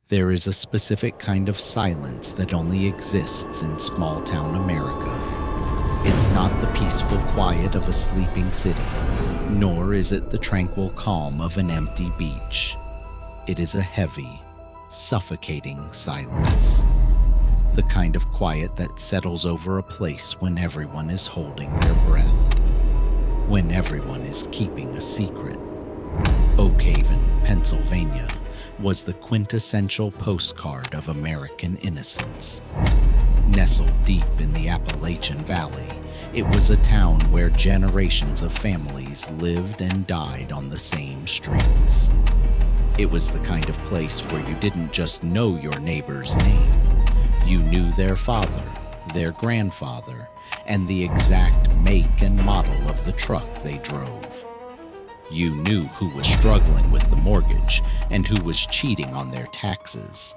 There is a specific kind of silence that only exists in small-town America. It's not the peaceful quiet of a sleeping city, nor is it the tranquil calm of an empty beach. It is a heavy, suffocating silence. The kind of quiet that settles over a place when everyone is holding their breath, when everyone is keeping a secret. Oakhaven, Pennsylvania, was the quintessential postcard of American innocence. Nestled deep in the Appalachian Valley, it was a town where generations of families lived and died on the same streets. It was the kind of place where you didn't just know your neighbor's name. You knew their father, their grandfather, and the exact make and model of the truck they drove. You knew who was struggling with the mortgage and who was cheating on their taxes.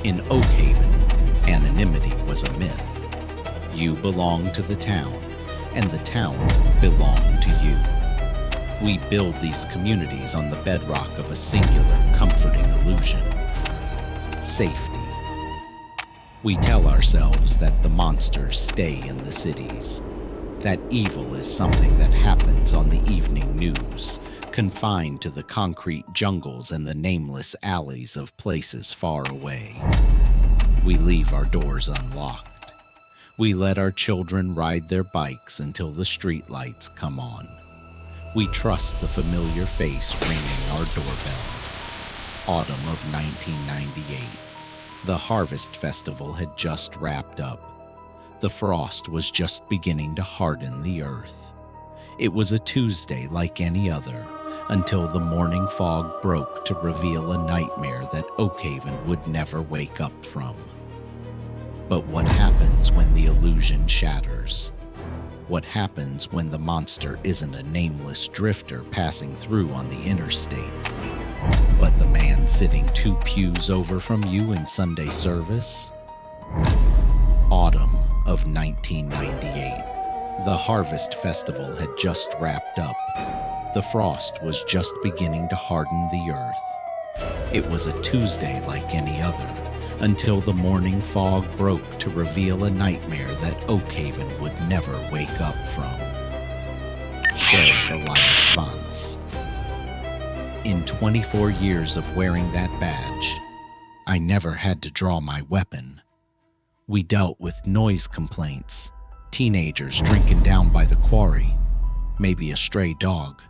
In Oakhaven, anonymity was a myth. You belonged to the town, and the town belonged to you. We build these communities on the bedrock of a singular, comforting illusion: safety. We tell ourselves that the monsters stay in the cities, that evil is something that happens on the evening news, confined to the concrete jungles and the nameless alleys of places far away. We leave our doors unlocked. We let our children ride their bikes until the streetlights come on. We trust the familiar face ringing our doorbell. Autumn of 1998. The Harvest Festival had just wrapped up. The frost was just beginning to harden the earth. It was a Tuesday like any other, until the morning fog broke to reveal a nightmare that Oakhaven would never wake up from. But what happens when the illusion shatters? What happens when the monster isn't a nameless drifter passing through on the interstate, but the man sitting 2 pews over from you in Sunday service? Autumn of 1998. The Harvest Festival had just wrapped up. The frost was just beginning to harden the earth. It was a Tuesday like any other, until the morning fog broke to reveal a nightmare that Oakhaven would never wake up from. Sheriff Elias Vance. In 24 years of wearing that badge, I never had to draw my weapon. We dealt with noise complaints, teenagers drinking down by the quarry, maybe a stray dog.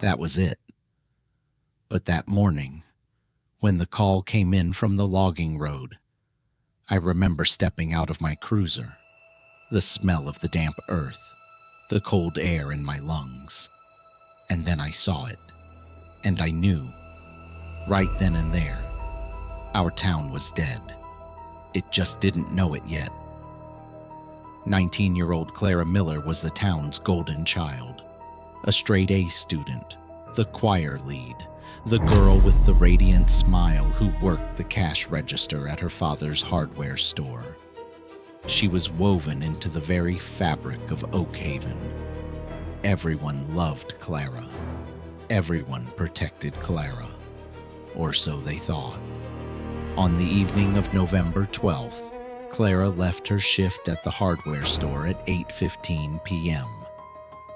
That was it. But that morning, when the call came in from the logging road, I remember stepping out of my cruiser, the smell of the damp earth, the cold air in my lungs. And then I saw it, and I knew, right then and there, our town was dead. It just didn't know it yet. 19-year-old Clara Miller was the town's golden child, a straight-A student, the choir lead, the girl with the radiant smile who worked the cash register at her father's hardware store. She was woven into the very fabric of Oakhaven. Everyone loved Clara. Everyone protected Clara, or so they thought. On the evening of November 12th, Clara left her shift at the hardware store at 8:15 p.m.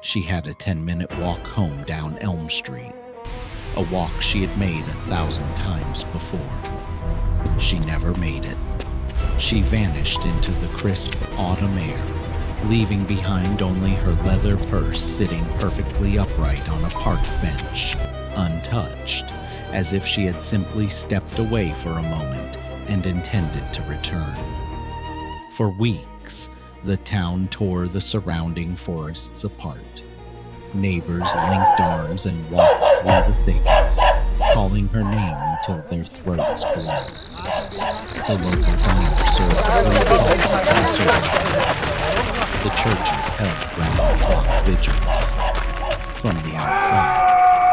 She had a 10-minute walk home down Elm Street, a walk she had made 1,000 times before. She never made it. She vanished into the crisp autumn air, leaving behind only her leather purse sitting perfectly upright on a park bench, untouched, as if she had simply stepped away for a moment and intended to return. For weeks, the town tore the surrounding forests apart. Neighbors linked arms and walked through the thickets, calling her name until their throats bled. The local diner served the churches held round-the-clock vigils. From the outside,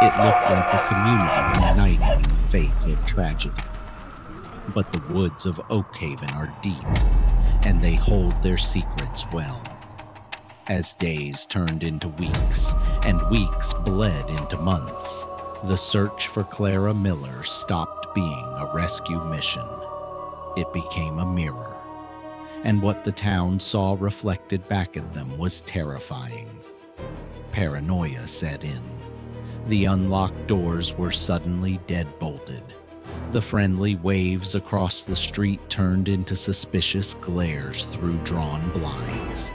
it looked like a community uniting in the face of tragedy. But the woods of Oakhaven are deep, and they hold their secrets well. As days turned into weeks, and weeks bled into months, The search for Clara Miller stopped being a rescue mission. It became a mirror, and what the town saw reflected back at them was terrifying. Paranoia set in. The unlocked doors were suddenly dead-bolted. The friendly waves across the street turned into suspicious glares through drawn blinds.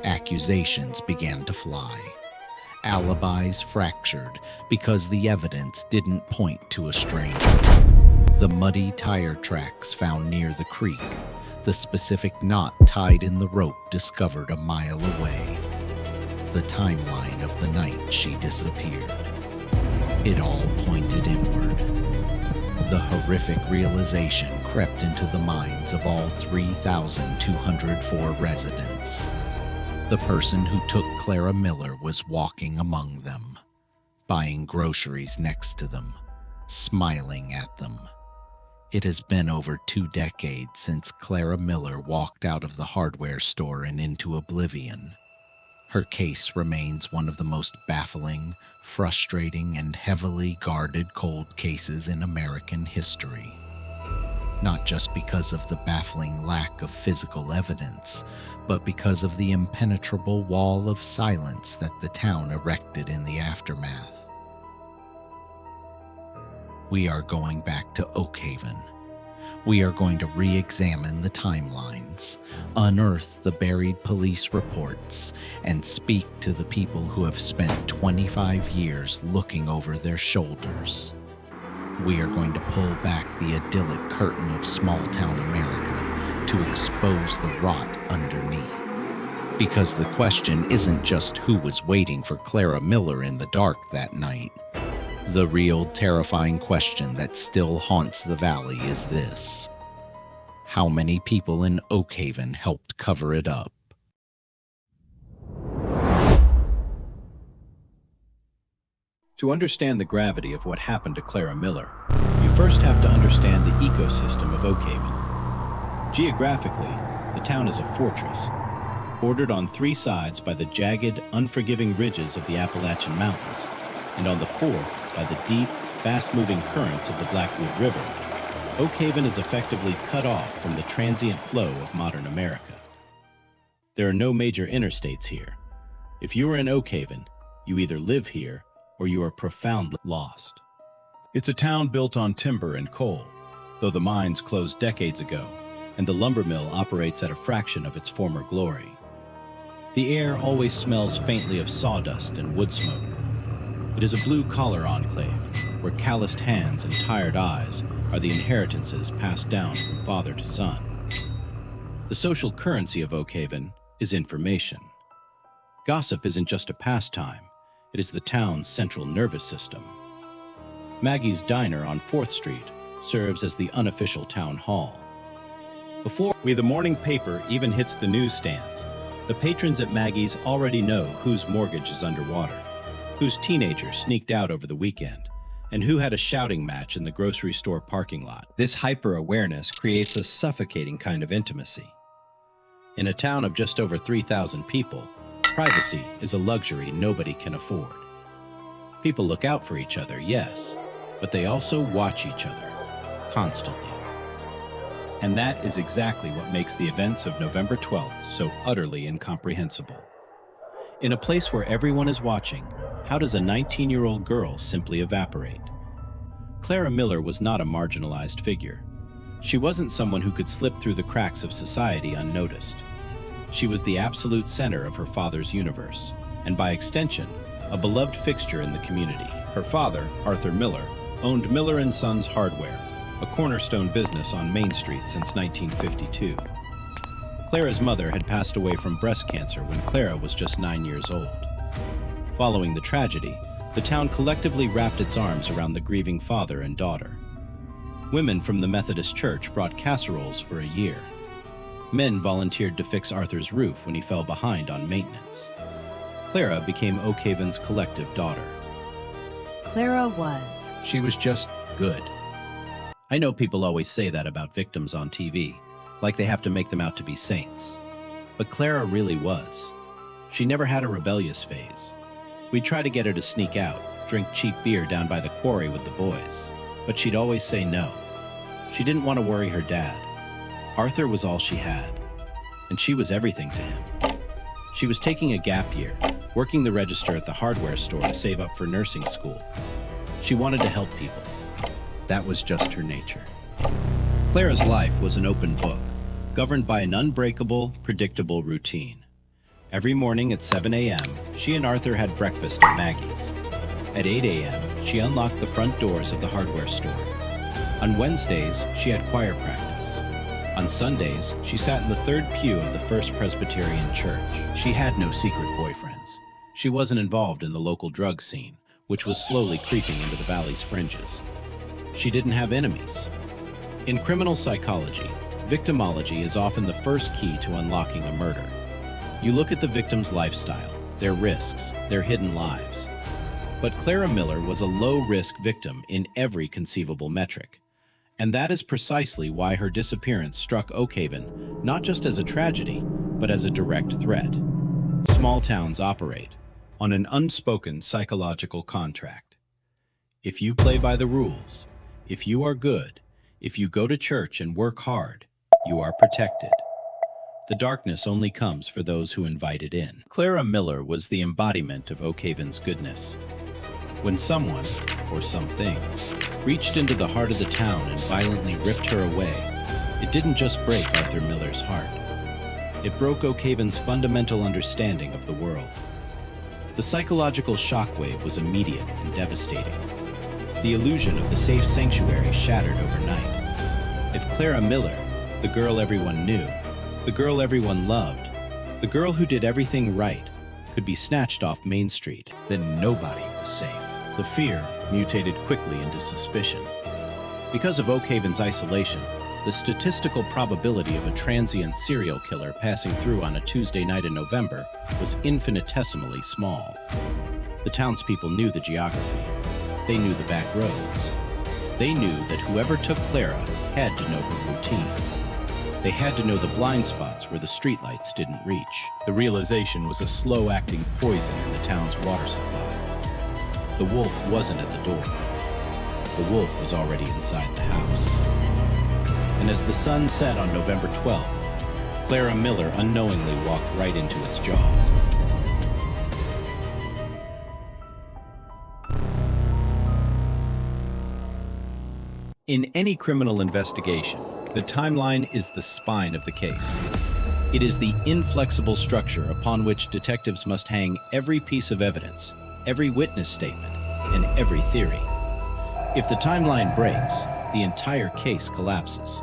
Accusations began to fly. Alibis fractured because the evidence didn't point to a stranger. The muddy tire tracks found near the creek, the specific knot tied in the rope discovered a mile away, the timeline of the night she disappeared. It all pointed inward. The horrific realization crept into the minds of all 3,204 residents. The person who took Clara Miller was walking among them, buying groceries next to them, smiling at them. It has been over 2 decades since Clara Miller walked out of the hardware store and into oblivion. Her case remains one of the most baffling, frustrating, and heavily guarded cold cases in American history. Not just because of the baffling lack of physical evidence, but because of the impenetrable wall of silence that the town erected in the aftermath. We are going back to Oakhaven. We are going to re-examine the timelines, unearth the buried police reports, and speak to the people who have spent 25 years looking over their shoulders. We are going to pull back the idyllic curtain of small-town America to expose the rot underneath. Because the question isn't just who was waiting for Clara Miller in the dark that night. The real terrifying question that still haunts the valley is this: how many people in Oakhaven helped cover it up? To understand the gravity of what happened to Clara Miller, you first have to understand the ecosystem of Oakhaven. Geographically, the town is a fortress, bordered on 3 sides by the jagged, unforgiving ridges of the Appalachian Mountains, and on the 4th by the deep, fast-moving currents of the Blackwood River. Oakhaven is effectively cut off from the transient flow of modern America. There are no major interstates here. If you are in Oakhaven, you either live here or you are profoundly lost. It's a town built on timber and coal, though the mines closed decades ago, and the lumber mill operates at a fraction of its former glory. The air always smells faintly of sawdust and wood smoke. It is a blue-collar enclave, where calloused hands and tired eyes are the inheritances passed down from father to son. The social currency of Oakhaven is information. Gossip isn't just a pastime. It is the town's central nervous system. Maggie's Diner on 4th Street serves as the unofficial town hall. Before the morning paper even hits the newsstands, the patrons at Maggie's already know whose mortgage is underwater, whose teenager sneaked out over the weekend, and who had a shouting match in the grocery store parking lot. This hyper-awareness creates a suffocating kind of intimacy. In a town of just over 3,000 people, privacy is a luxury nobody can afford. People look out for each other, yes, but they also watch each other, constantly. And that is exactly what makes the events of November 12th so utterly incomprehensible. In a place where everyone is watching, how does a 19-year-old girl simply evaporate? Clara Miller was not a marginalized figure. She wasn't someone who could slip through the cracks of society unnoticed. She was the absolute center of her father's universe, and by extension, a beloved fixture in the community. Her father, Arthur Miller, owned Miller & Sons Hardware, a cornerstone business on Main Street since 1952. Clara's mother had passed away from breast cancer when Clara was just 9 years old. Following the tragedy, the town collectively wrapped its arms around the grieving father and daughter. Women from the Methodist Church brought casseroles for a year. Men volunteered to fix Arthur's roof when he fell behind on maintenance. Clara became Oakhaven's collective daughter. Clara was. She was just good. I know people always say that about victims on TV, like they have to make them out to be saints. But Clara really was. She never had a rebellious phase. We'd try to get her to sneak out, drink cheap beer down by the quarry with the boys, but she'd always say no. She didn't want to worry her dad. Arthur was all she had, and she was everything to him. She was taking a gap year, working the register at the hardware store to save up for nursing school. She wanted to help people. That was just her nature. Clara's life was an open book, governed by an unbreakable, predictable routine. Every morning at 7 a.m., she and Arthur had breakfast at Maggie's. At 8 a.m., she unlocked the front doors of the hardware store. On Wednesdays, she had choir practice. On Sundays, she sat in the third pew of the First Presbyterian Church. She had no secret boyfriends. She wasn't involved in the local drug scene, which was slowly creeping into the valley's fringes. She didn't have enemies. In criminal psychology, victimology is often the first key to unlocking a murder. You look at the victim's lifestyle, their risks, their hidden lives. But Clara Miller was a low-risk victim in every conceivable metric. And that is precisely why her disappearance struck Oakhaven not just as a tragedy, but as a direct threat. Small towns operate on an unspoken psychological contract. If you play by the rules, if you are good, if you go to church and work hard, you are protected. The darkness only comes for those who invite it in. Clara Miller was the embodiment of Oakhaven's goodness. When someone, or something, reached into the heart of the town and violently ripped her away, it didn't just break Arthur Miller's heart. It broke Oakhaven's fundamental understanding of the world. The psychological shockwave was immediate and devastating. The illusion of the safe sanctuary shattered overnight. If Clara Miller, the girl everyone knew, the girl everyone loved, the girl who did everything right, could be snatched off Main Street, then nobody was safe. The fear mutated quickly into suspicion. Because of Oakhaven's isolation, the statistical probability of a transient serial killer passing through on a Tuesday night in November was infinitesimally small. The townspeople knew the geography. They knew the back roads. They knew that whoever took Clara had to know her routine. They had to know the blind spots where the streetlights didn't reach. The realization was a slow-acting poison in the town's water supply. The wolf wasn't at the door. The wolf was already inside the house. And as the sun set on November 12th, Clara Miller unknowingly walked right into its jaws. In any criminal investigation, the timeline is the spine of the case. It is the inflexible structure upon which detectives must hang every piece of evidence, every witness statement, and every theory. If the timeline breaks, the entire case collapses.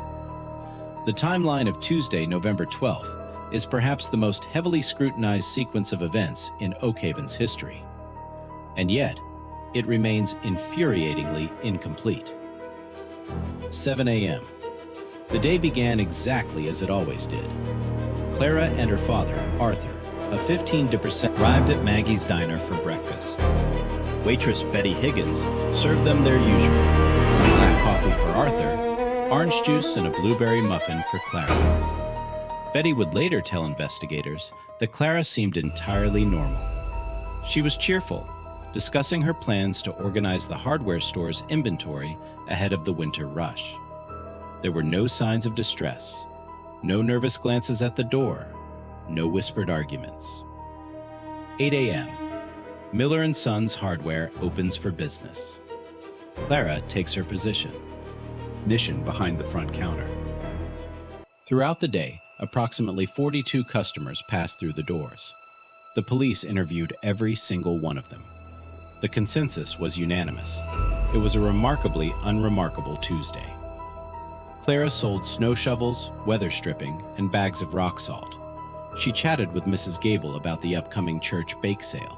The timeline of Tuesday, November 12th, is perhaps the most heavily scrutinized sequence of events in Oakhaven's history. And yet, it remains infuriatingly incomplete. 7 a.m. The day began exactly as it always did. Clara and her father, Arthur, a 15% arrived at Maggie's diner for breakfast. Waitress Betty Higgins served them their usual: black coffee for Arthur, orange juice, and a blueberry muffin for Clara. Betty would later tell investigators that Clara seemed entirely normal. She was cheerful, discussing her plans to organize the hardware store's inventory ahead of the winter rush. There were no signs of distress, no nervous glances at the door, no whispered arguments. 8 a.m. Miller & Sons Hardware opens for business. Clara takes her position behind the front counter. Throughout the day, approximately 42 customers passed through the doors. The police interviewed every single one of them. The consensus was unanimous. It was a remarkably unremarkable Tuesday. Clara sold snow shovels, weather stripping, and bags of rock salt. She chatted with Mrs. Gable about the upcoming church bake sale.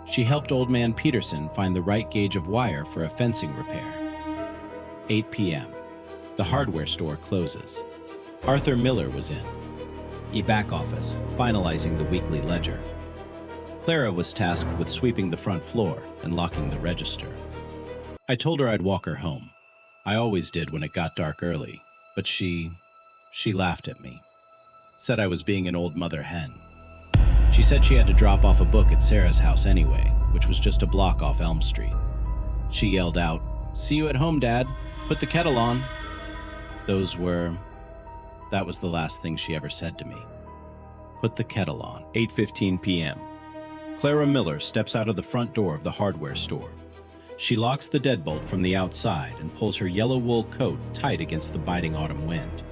She helped Old Man Peterson find the right gauge of wire for a fencing repair. 8 p.m. The hardware store closes. Arthur Miller was in the back office, finalizing the weekly ledger. Clara was tasked with sweeping the front floor and locking the register. I told her I'd walk her home. I always did when it got dark early, but she laughed at me. Said I was being an old mother hen. She said she had to drop off a book at Sarah's house anyway, which was just a block off Elm Street. She yelled out, "See you at home, Dad. Put the kettle on." That was the last thing she ever said to me. Put the kettle on. 8:15 p.m. Clara Miller steps out of the front door of the hardware store. She locks the deadbolt from the outside and pulls her yellow wool coat tight against the biting autumn wind.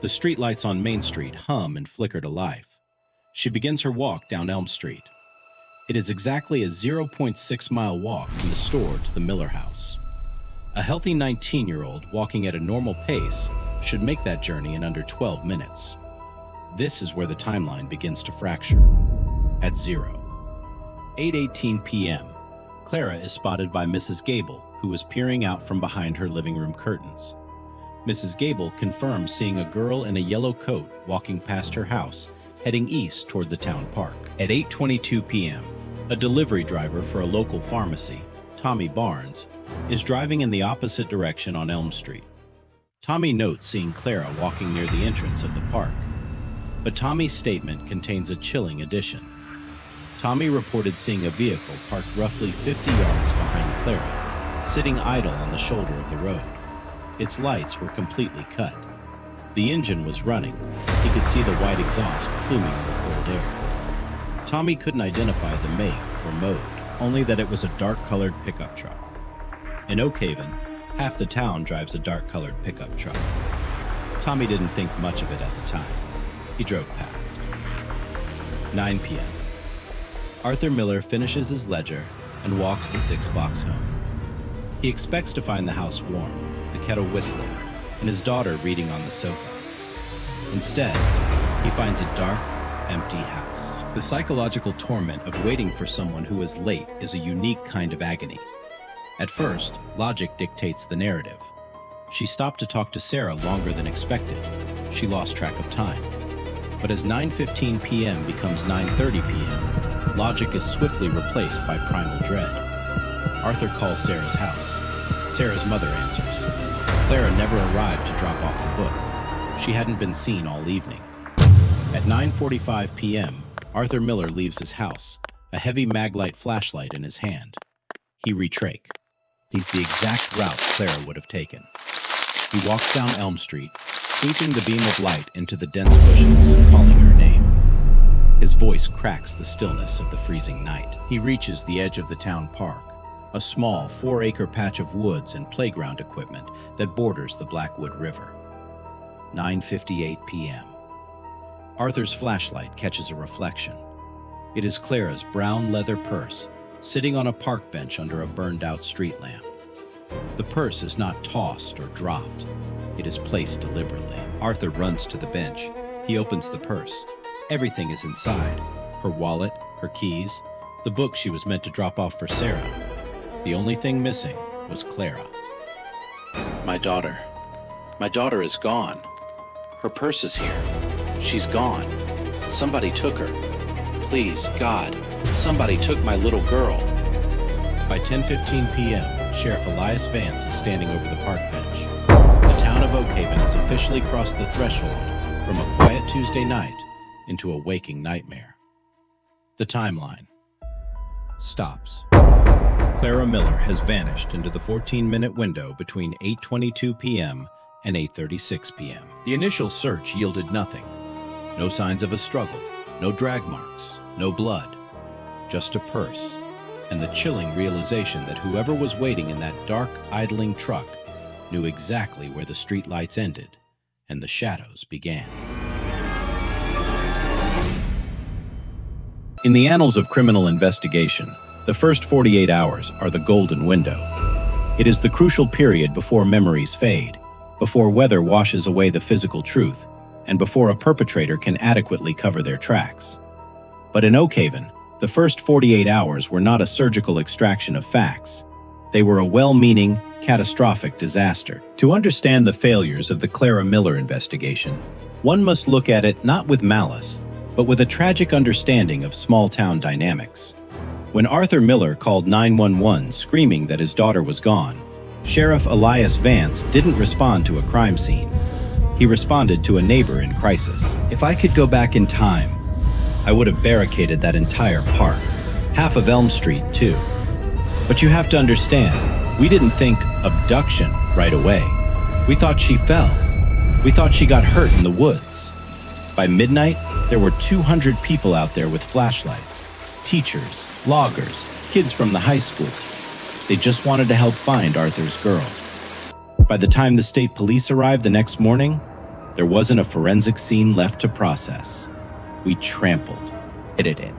The streetlights on Main Street hum and flicker to life. She begins her walk down Elm Street. It is exactly a 0.6-mile walk from the store to the Miller house. A healthy 19-year-old walking at a normal pace should make that journey in under 12 minutes. This is where the timeline begins to fracture. At 8:18 p.m., Clara is spotted by Mrs. Gable, who is peering out from behind her living room curtains. Mrs. Gable confirms seeing a girl in a yellow coat walking past her house, heading east toward the town park. At 8:22 p.m., a delivery driver for a local pharmacy, Tommy Barnes, is driving in the opposite direction on Elm Street. Tommy notes seeing Clara walking near the entrance of the park. But Tommy's statement contains a chilling addition. Tommy reported seeing a vehicle parked roughly 50 yards behind Clara, sitting idle on the shoulder of the road. Its lights were completely cut. The engine was running. He could see the white exhaust pluming in the cold air. Tommy couldn't identify the make or mode, only that it was a dark-colored pickup truck. In Oakhaven, half the town drives a dark-colored pickup truck. Tommy didn't think much of it at the time. He drove past. 9 p.m. Arthur Miller finishes his ledger and walks the 6-blocks home. He expects to find the house warm, the kettle whistling, and his daughter reading on the sofa. Instead, he finds a dark, empty house. The psychological torment of waiting for someone who is late is a unique kind of agony. At first, logic dictates the narrative. She stopped to talk to Sarah longer than expected. She lost track of time. But as 9:15 p.m. becomes 9:30 p.m., logic is swiftly replaced by primal dread. Arthur calls Sarah's house. Sarah's mother answers. Clara never arrived to drop off the book. She hadn't been seen all evening. At 9:45 p.m., Arthur Miller leaves his house, a heavy maglite flashlight in his hand. He retrake. He's the exact route Clara would have taken. He walks down Elm Street, sweeping the beam of light into the dense bushes, calling her name. His voice cracks the stillness of the freezing night. He reaches the edge of the town park, a small 4-acre patch of woods and playground equipment that borders the Blackwood River. 9:58 p.m. Arthur's flashlight catches a reflection. It is Clara's brown leather purse, sitting on a park bench under a burned-out street lamp. The purse is not tossed or dropped. It is placed deliberately. Arthur runs to the bench. He opens the purse. Everything is inside. Her wallet, her keys, the book she was meant to drop off for Sarah. The only thing missing was Clara. My daughter is gone. Her purse is here. She's gone. Somebody took her. Please, God, somebody took my little girl. By 10:15 p.m., Sheriff Elias Vance is standing over the park bench. The town of Oakhaven has officially crossed the threshold from a quiet Tuesday night into a waking nightmare. The timeline stops. Clara Miller has vanished into the 14-minute window between 8:22 p.m. and 8:36 p.m. The initial search yielded nothing. No signs of a struggle, no drag marks, no blood, just a purse, and the chilling realization that whoever was waiting in that dark, idling truck knew exactly where the streetlights ended and the shadows began. In the annals of criminal investigation, the first 48 hours are the golden window. It is the crucial period before memories fade, before weather washes away the physical truth, and before a perpetrator can adequately cover their tracks. But in Oakhaven, the first 48 hours were not a surgical extraction of facts. They were a well-meaning, catastrophic disaster. To understand the failures of the Clara Miller investigation, one must look at it not with malice, but with a tragic understanding of small-town dynamics. When Arthur Miller called 911 screaming that his daughter was gone, Sheriff Elias Vance didn't respond to a crime scene. He responded to a neighbor in crisis. If I could go back in time, I would have barricaded that entire park, half of Elm Street, too. But you have to understand, we didn't think abduction right away. We thought she fell. We thought she got hurt in the woods. By midnight, there were 200 people out there with flashlights. Teachers, loggers, kids from the high school. They just wanted to help find Arthur's girl. By the time the state police arrived the next morning, there wasn't a forensic scene left to process. We trampled it.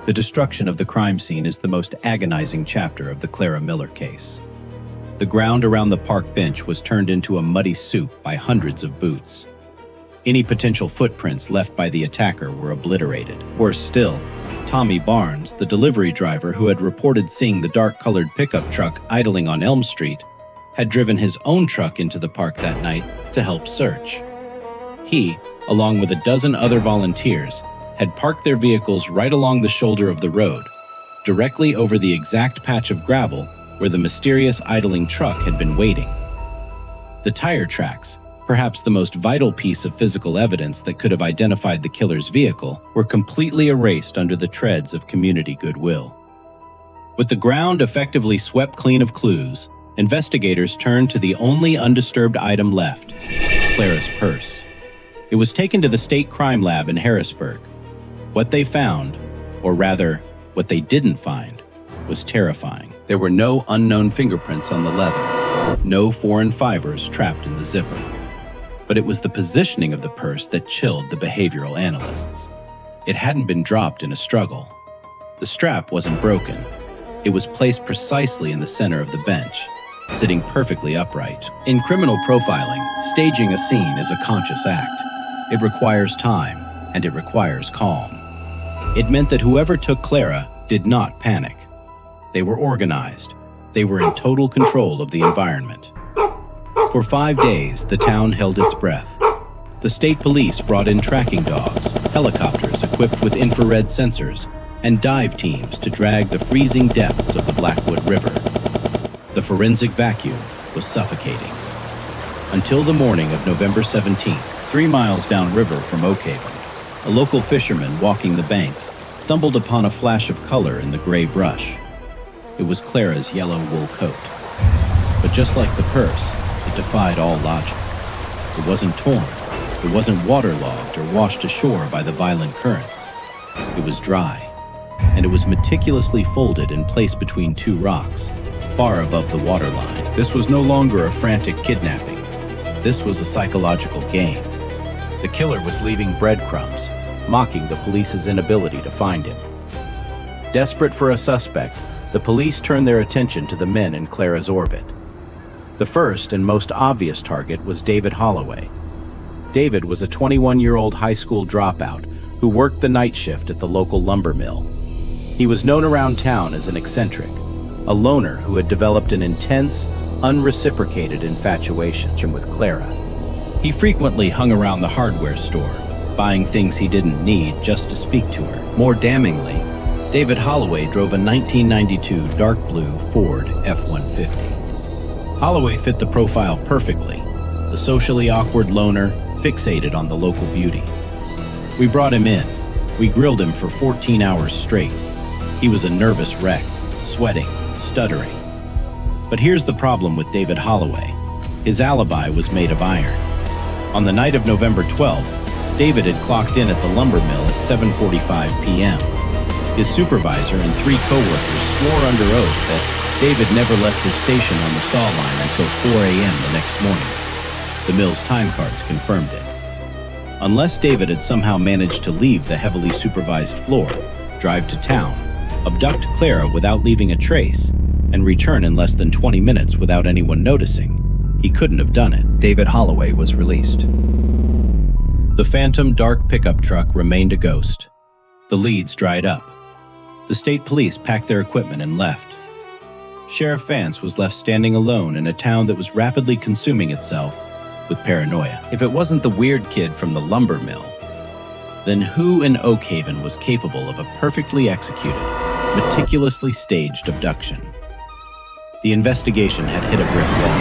The destruction of the crime scene is the most agonizing chapter of the Clara Miller case. The ground around the park bench was turned into a muddy soup by hundreds of boots. Any potential footprints left by the attacker were obliterated. Worse still, Tommy Barnes, the delivery driver who had reported seeing the dark-colored pickup truck idling on Elm Street, had driven his own truck into the park that night to help search. He, along with a dozen other volunteers, had parked their vehicles right along the shoulder of the road, directly over the exact patch of gravel where the mysterious idling truck had been waiting. The tire tracks, perhaps the most vital piece of physical evidence that could have identified the killer's vehicle, were completely erased under the treads of community goodwill. With the ground effectively swept clean of clues, investigators turned to the only undisturbed item left, Clara's purse. It was taken to the state crime lab in Harrisburg. What they found, or rather, what they didn't find, was terrifying. There were no unknown fingerprints on the leather, no foreign fibers trapped in the zipper. But it was the positioning of the purse that chilled the behavioral analysts. It hadn't been dropped in a struggle. The strap wasn't broken. It was placed precisely in the center of the bench, sitting perfectly upright. In criminal profiling, staging a scene is a conscious act. It requires time, and it requires calm. It meant that whoever took Clara did not panic. They were organized. They were in total control of the environment. For 5 days, the town held its breath. The state police brought in tracking dogs, helicopters equipped with infrared sensors, and dive teams to drag the freezing depths of the Blackwood River. The forensic vacuum was suffocating. Until the morning of November 17th, 3 miles downriver from Oakhaven, a local fisherman walking the banks stumbled upon a flash of color in the gray brush. It was Clara's yellow wool coat. But just like the purse, it defied all logic. It wasn't torn. It wasn't waterlogged or washed ashore by the violent currents. It was dry, and it was meticulously folded and placed between 2 rocks, far above the waterline. This was no longer a frantic kidnapping. This was a psychological game. The killer was leaving breadcrumbs, mocking the police's inability to find him. Desperate for a suspect, the police turned their attention to the men in Clara's orbit. The first and most obvious target was David Holloway. David was a 21-year-old high school dropout who worked the night shift at the local lumber mill. He was known around town as an eccentric, a loner who had developed an intense, unreciprocated infatuation with Clara. He frequently hung around the hardware store, buying things he didn't need just to speak to her. More damningly, David Holloway drove a 1992 dark blue Ford F-150. Holloway fit the profile perfectly, the socially awkward loner fixated on the local beauty. We brought him in. We grilled him for 14 hours straight. He was a nervous wreck, sweating, stuttering. But here's the problem with David Holloway. His alibi was made of iron. On the night of November 12th, David had clocked in at the lumber mill at 7:45 p.m. His supervisor and 3 co-workers swore under oath that David never left his station on the saw line until 4 a.m. the next morning. The mill's time cards confirmed it. Unless David had somehow managed to leave the heavily supervised floor, drive to town, abduct Clara without leaving a trace, and return in less than 20 minutes without anyone noticing, he couldn't have done it. David Holloway was released. The phantom dark pickup truck remained a ghost. The leads dried up. The state police packed their equipment and left. Sheriff Vance was left standing alone in a town that was rapidly consuming itself with paranoia. If it wasn't the weird kid from the lumber mill, then who in Oakhaven was capable of a perfectly executed, meticulously staged abduction? The investigation had hit a brick wall,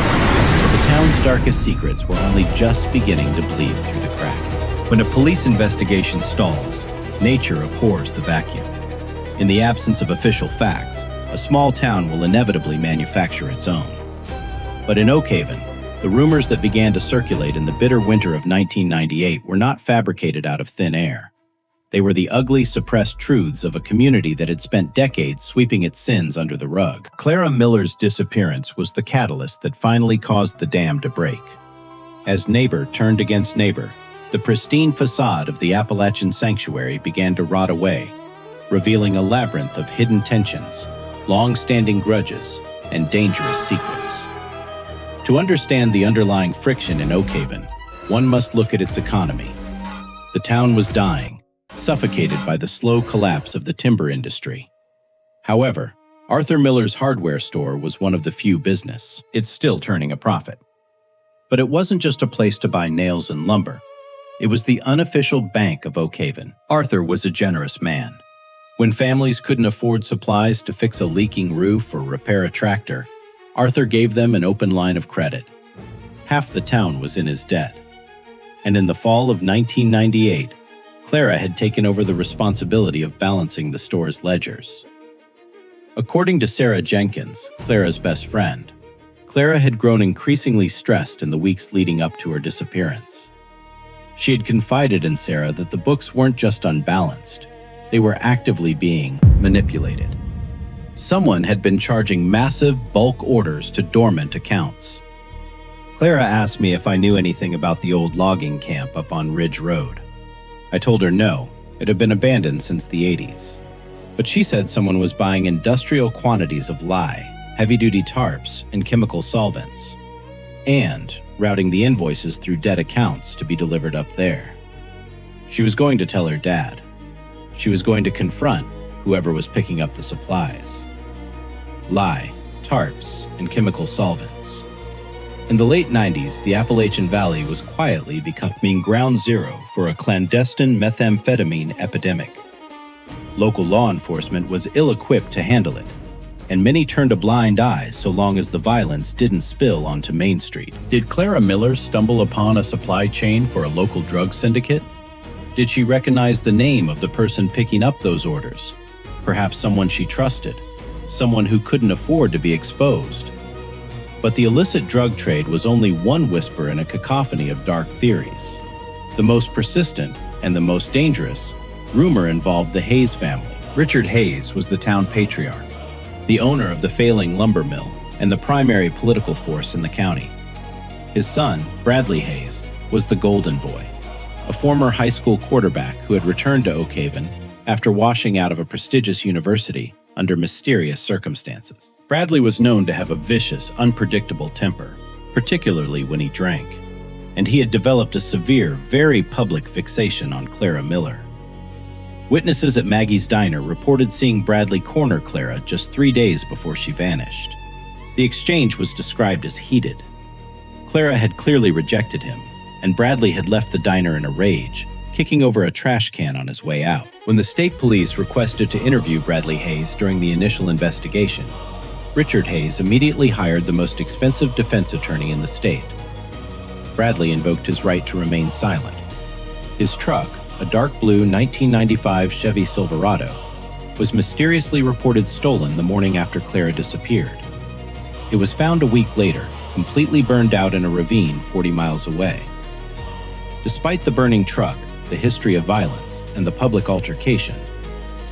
but the town's darkest secrets were only just beginning to bleed through the cracks. When a police investigation stalls, nature abhors the vacuum. In the absence of official facts, a small town will inevitably manufacture its own. But in Oakhaven, the rumors that began to circulate in the bitter winter of 1998 were not fabricated out of thin air. They were the ugly, suppressed truths of a community that had spent decades sweeping its sins under the rug. Clara Miller's disappearance was the catalyst that finally caused the dam to break. As neighbor turned against neighbor, the pristine facade of the Appalachian sanctuary began to rot away, revealing a labyrinth of hidden tensions, long-standing grudges, and dangerous secrets. To understand the underlying friction in Oakhaven, one must look at its economy. The town was dying, suffocated by the slow collapse of the timber industry. However, Arthur Miller's hardware store was one of the few business. It's still turning a profit. But it wasn't just a place to buy nails and lumber. It was the unofficial bank of Oakhaven. Arthur was a generous man. When families couldn't afford supplies to fix a leaking roof or repair a tractor, Arthur gave them an open line of credit. Half the town was in his debt. And in the fall of 1998, Clara had taken over the responsibility of balancing the store's ledgers. According to Sarah Jenkins, Clara's best friend, Clara had grown increasingly stressed in the weeks leading up to her disappearance. She had confided in Sarah that the books weren't just unbalanced, they were actively being manipulated. Someone had been charging massive bulk orders to dormant accounts. Clara asked me if I knew anything about the old logging camp up on Ridge Road. I told her no, it had been abandoned since the 80s. But she said someone was buying industrial quantities of lye, heavy-duty tarps, and chemical solvents, and routing the invoices through dead accounts to be delivered up there. She was going to tell her dad. She was going to confront whoever was picking up the supplies. Lye, tarps, and chemical solvents. In the late 90s, the Appalachian Valley was quietly becoming ground zero for a clandestine methamphetamine epidemic. Local law enforcement was ill-equipped to handle it, and many turned a blind eye so long as the violence didn't spill onto Main Street. Did Clara Miller stumble upon a supply chain for a local drug syndicate? Did she recognize the name of the person picking up those orders? Perhaps someone she trusted, someone who couldn't afford to be exposed. But the illicit drug trade was only one whisper in a cacophony of dark theories. The most persistent and the most dangerous rumor involved the Hayes family. Richard Hayes was the town patriarch, the owner of the failing lumber mill and the primary political force in the county. His son, Bradley Hayes, was the golden boy, a former high school quarterback who had returned to Oakhaven after washing out of a prestigious university under mysterious circumstances. Bradley was known to have a vicious, unpredictable temper, particularly when he drank, and he had developed a severe, very public fixation on Clara Miller. Witnesses at Maggie's Diner reported seeing Bradley corner Clara just 3 days before she vanished. The exchange was described as heated. Clara had clearly rejected him, and Bradley had left the diner in a rage, kicking over a trash can on his way out. When the state police requested to interview Bradley Hayes during the initial investigation, Richard Hayes immediately hired the most expensive defense attorney in the state. Bradley invoked his right to remain silent. His truck, a dark blue 1995 Chevy Silverado, was mysteriously reported stolen the morning after Clara disappeared. It was found a week later, completely burned out in a ravine 40 miles away. Despite the burning truck, the history of violence, and the public altercation,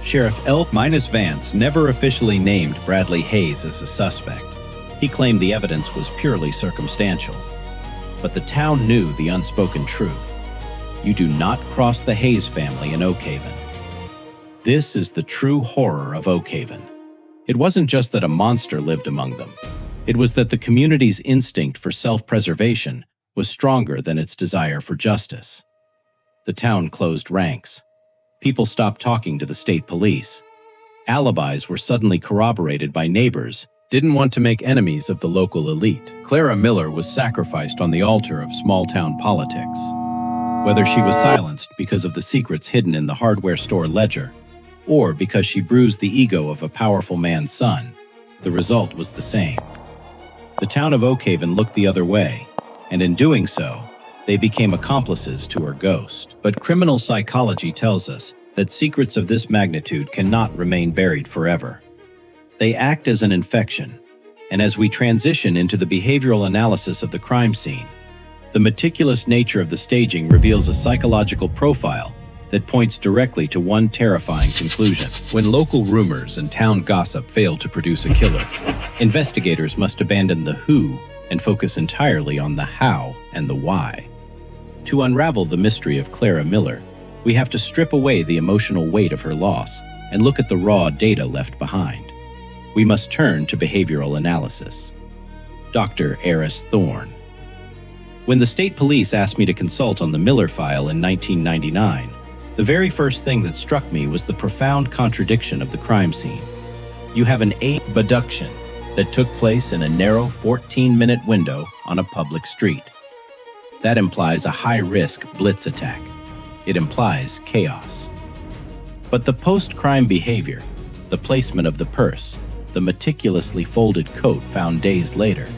Sheriff L. Vance never officially named Bradley Hayes as a suspect. He claimed the evidence was purely circumstantial. But the town knew the unspoken truth. You do not cross the Hayes family in Oakhaven. This is the true horror of Oakhaven. It wasn't just that a monster lived among them. It was that the community's instinct for self-preservation was stronger than its desire for justice. The town closed ranks. People stopped talking to the state police. Alibis were suddenly corroborated by neighbors, didn't want to make enemies of the local elite. Clara Miller was sacrificed on the altar of small-town politics. Whether she was silenced because of the secrets hidden in the hardware store ledger, or because she bruised the ego of a powerful man's son, the result was the same. The town of Oakhaven looked the other way, and in doing so, they became accomplices to her ghost. But criminal psychology tells us that secrets of this magnitude cannot remain buried forever. They act as an infection, and as we transition into the behavioral analysis of the crime scene, the meticulous nature of the staging reveals a psychological profile that points directly to one terrifying conclusion. When local rumors and town gossip fail to produce a killer, investigators must abandon the who and focus entirely on the how and the why. To unravel the mystery of Clara Miller, we have to strip away the emotional weight of her loss and look at the raw data left behind. We must turn to behavioral analysis. Dr. Eris Thorne. When the state police asked me to consult on the Miller file in 1999, the very first thing that struck me was the profound contradiction of the crime scene. You have an abduction that took place in a narrow 14-minute window on a public street. That implies a high-risk blitz attack. It implies chaos. But the post-crime behavior, the placement of the purse, the meticulously folded coat found days later,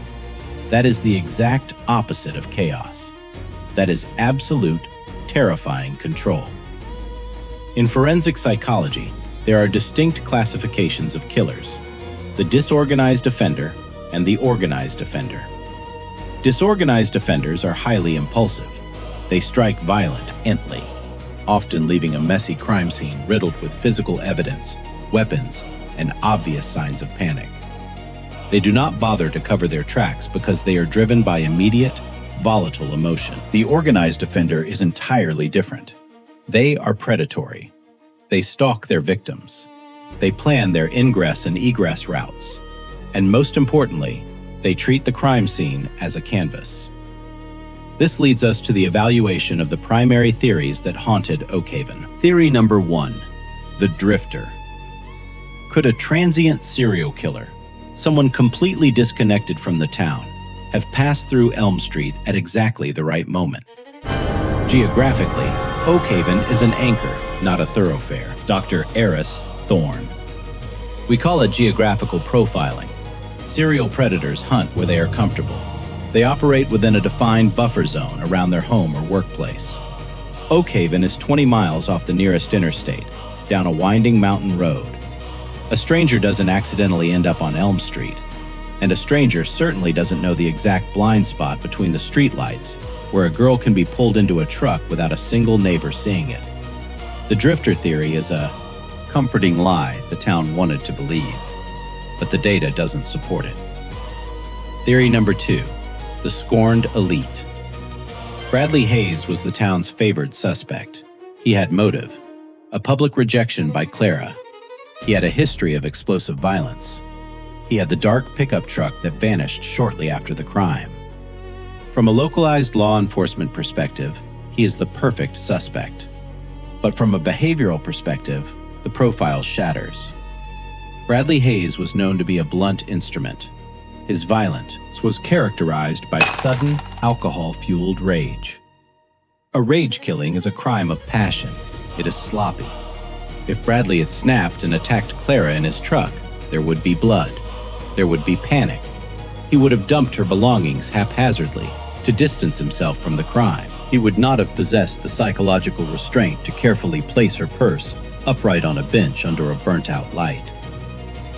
that is the exact opposite of chaos. That is absolute, terrifying control. In forensic psychology, there are distinct classifications of killers: the disorganized offender and the organized offender. Disorganized offenders are highly impulsive. They strike violently, often leaving a messy crime scene riddled with physical evidence, weapons, and obvious signs of panic. They do not bother to cover their tracks because they are driven by immediate, volatile emotion. The organized offender is entirely different. They are predatory. They stalk their victims. They plan their ingress and egress routes. And most importantly, they treat the crime scene as a canvas. This leads us to the evaluation of the primary theories that haunted Oakhaven. Theory number 1, the drifter. Could a transient serial killer, someone completely disconnected from the town, have passed through Elm Street at exactly the right moment? Geographically, Oakhaven is an anchor, not a thoroughfare. Dr. Eris Thorne. We call it geographical profiling. Serial predators hunt where they are comfortable. They operate within a defined buffer zone around their home or workplace. Oakhaven is 20 miles off the nearest interstate, down a winding mountain road. A stranger doesn't accidentally end up on Elm Street, and a stranger certainly doesn't know the exact blind spot between the streetlights where a girl can be pulled into a truck without a single neighbor seeing it. The drifter theory is a comforting lie the town wanted to believe, but the data doesn't support it. Theory number 2, the scorned elite. Bradley Hayes was the town's favored suspect. He had motive, a public rejection by Clara. He had a history of explosive violence. He had the dark pickup truck that vanished shortly after the crime. From a localized law enforcement perspective, he is the perfect suspect. But from a behavioral perspective, the profile shatters. Bradley Hayes was known to be a blunt instrument. His violence was characterized by sudden, alcohol-fueled rage. A rage killing is a crime of passion. It is sloppy. If Bradley had snapped and attacked Clara in his truck, there would be blood. There would be panic. He would have dumped her belongings haphazardly to distance himself from the crime. He would not have possessed the psychological restraint to carefully place her purse upright on a bench under a burnt-out light.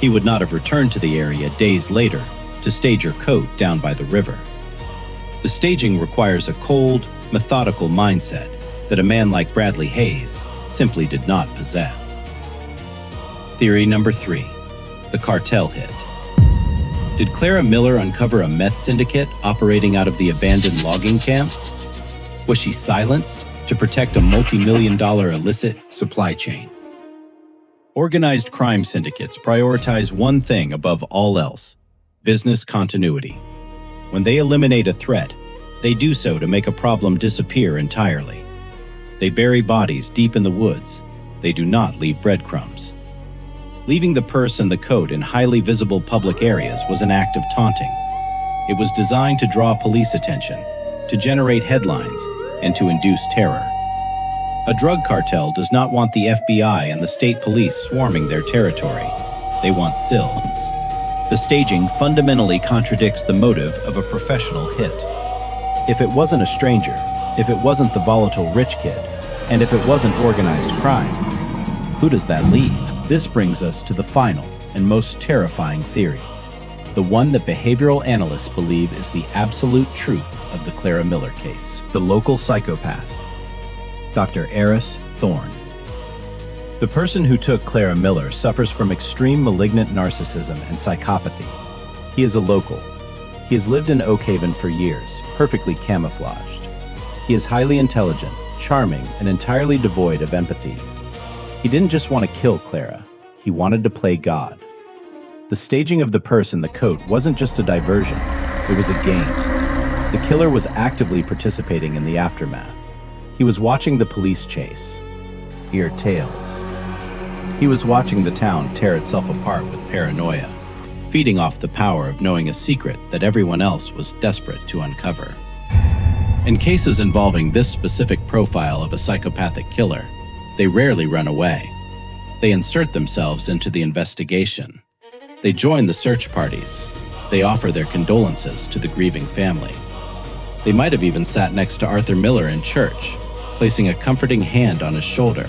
He would not have returned to the area days later to stage her coat down by the river. The staging requires a cold, methodical mindset that a man like Bradley Hayes simply did not possess. Theory number 3, the cartel hit. Did Clara Miller uncover a meth syndicate operating out of the abandoned logging camps? Was she silenced to protect a multi-million-dollar illicit supply chain? Organized crime syndicates prioritize one thing above all else: business continuity. When they eliminate a threat, they do so to make a problem disappear entirely. They bury bodies deep in the woods. They do not leave breadcrumbs. Leaving the purse and the coat in highly visible public areas was an act of taunting. It was designed to draw police attention, to generate headlines, and to induce terror. A drug cartel does not want the FBI and the state police swarming their territory. They want silence. The staging fundamentally contradicts the motive of a professional hit. If it wasn't a stranger, if it wasn't the volatile rich kid, and if it wasn't organized crime, Who does that leave? This brings us to the final and most terrifying theory, the one that behavioral analysts believe is the absolute truth of the Clara Miller case. The local psychopath, Dr. Eris Thorne. The person who took Clara Miller suffers from extreme malignant narcissism and psychopathy. He is a local. He has lived in Oakhaven for years, perfectly camouflaged. He is highly intelligent, charming, and entirely devoid of empathy. He didn't just want to kill Clara, he wanted to play God. The staging of the purse and the coat wasn't just a diversion, it was a game. The killer was actively participating in the aftermath. He was watching the police chase. Hear tales. He was watching the town tear itself apart with paranoia, feeding off the power of knowing a secret that everyone else was desperate to uncover. In cases involving this specific profile of a psychopathic killer, they rarely run away. They insert themselves into the investigation. They join the search parties. They offer their condolences to the grieving family. They might have even sat next to Arthur Miller in church, placing a comforting hand on his shoulder,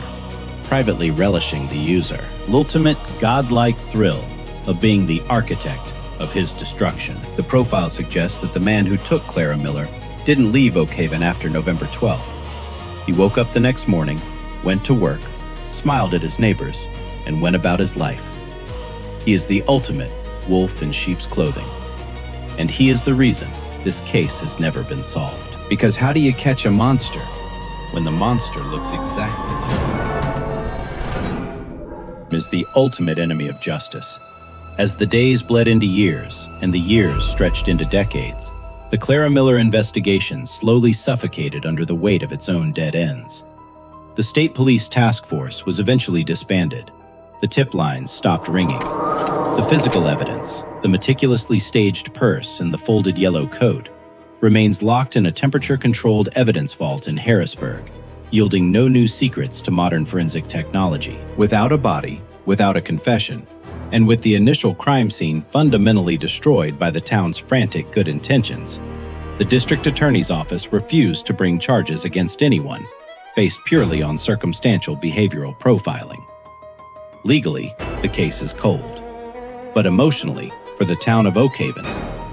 privately relishing the user. The ultimate godlike thrill of being the architect of his destruction. The profile suggests that the man who took Clara Miller didn't leave Oakhaven after November 12th. He woke up the next morning, went to work, smiled at his neighbors, and went about his life. He is the ultimate wolf in sheep's clothing. And he is the reason this case has never been solved. Because how do you catch a monster when the monster looks exactly like you? Is the ultimate enemy of justice. As the days bled into years and the years stretched into decades, the Clara Miller investigation slowly suffocated under the weight of its own dead ends. The state police task force was eventually disbanded. The tip lines stopped ringing. The physical evidence, the meticulously staged purse and the folded yellow coat, remains locked in a temperature-controlled evidence vault in Harrisburg, yielding no new secrets to modern forensic technology. Without a body, without a confession, and with the initial crime scene fundamentally destroyed by the town's frantic good intentions, the district attorney's office refused to bring charges against anyone, based purely on circumstantial behavioral profiling. Legally, the case is cold. But emotionally, for the town of Oakhaven,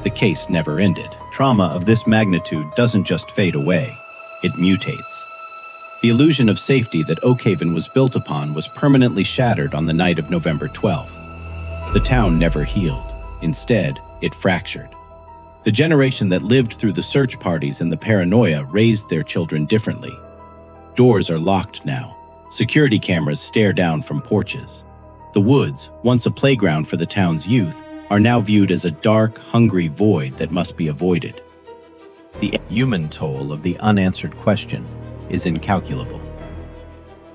the case never ended. Trauma of this magnitude doesn't just fade away, it mutates. The illusion of safety that Oakhaven was built upon was permanently shattered on the night of November 12th. The town never healed. Instead, it fractured. The generation that lived through the search parties and the paranoia raised their children differently. Doors are locked now. Security cameras stare down from porches. The woods, once a playground for the town's youth, are now viewed as a dark, hungry void that must be avoided. The human toll of the unanswered question is incalculable.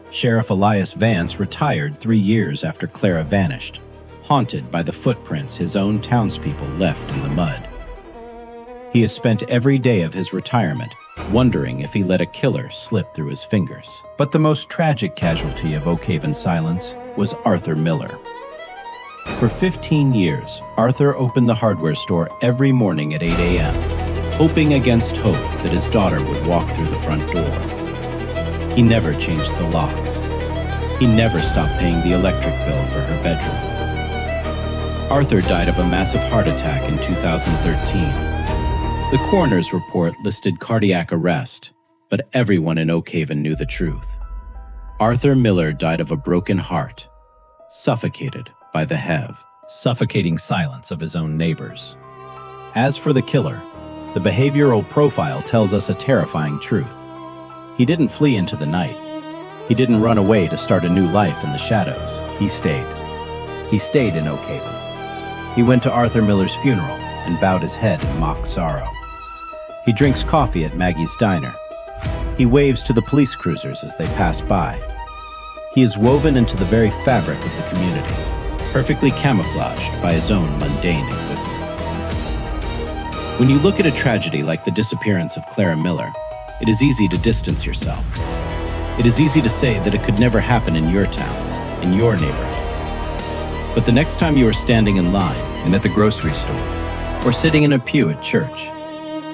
Sheriff Elias Vance retired 3 years after Clara vanished, haunted by the footprints his own townspeople left in the mud. He has spent every day of his retirement wondering if he let a killer slip through his fingers. But the most tragic casualty of Oakhaven's silence was Arthur Miller. For 15 years, Arthur opened the hardware store every morning at 8 a.m., hoping against hope that his daughter would walk through the front door. He never changed the locks. He never stopped paying the electric bill for her bedroom. Arthur died of a massive heart attack in 2013. The coroner's report listed cardiac arrest, but everyone in Oakhaven knew the truth. Arthur Miller died of a broken heart, suffocated by the suffocating silence of his own neighbors. As for the killer, the behavioral profile tells us a terrifying truth. He didn't flee into the night. He didn't run away to start a new life in the shadows. He stayed. He stayed in Oakhaven. He went to Arthur Miller's funeral and bowed his head in mock sorrow. He drinks coffee at Maggie's diner. He waves to the police cruisers as they pass by. He is woven into the very fabric of the community, perfectly camouflaged by his own mundane existence. When you look at a tragedy like the disappearance of Clara Miller, it is easy to distance yourself. It is easy to say that it could never happen in your town, in your neighborhood. But the next time you are standing in line and at the grocery store, or sitting in a pew at church,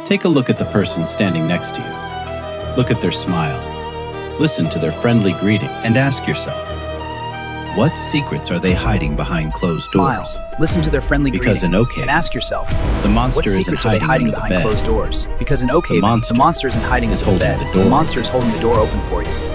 take a look at the person standing next to you. Look at their smile. Listen to their friendly greeting and ask yourself, What secrets are they hiding behind closed doors? Smile, listen to their friendly Because greeting, in Oakhaven, and ask yourself, the monster what isn't secrets are they hiding hiding under the behind bed. closed doors? Because in Oakhaven, monster the monster isn't hiding is under the holding bed. the door The monster is holding the door open for you.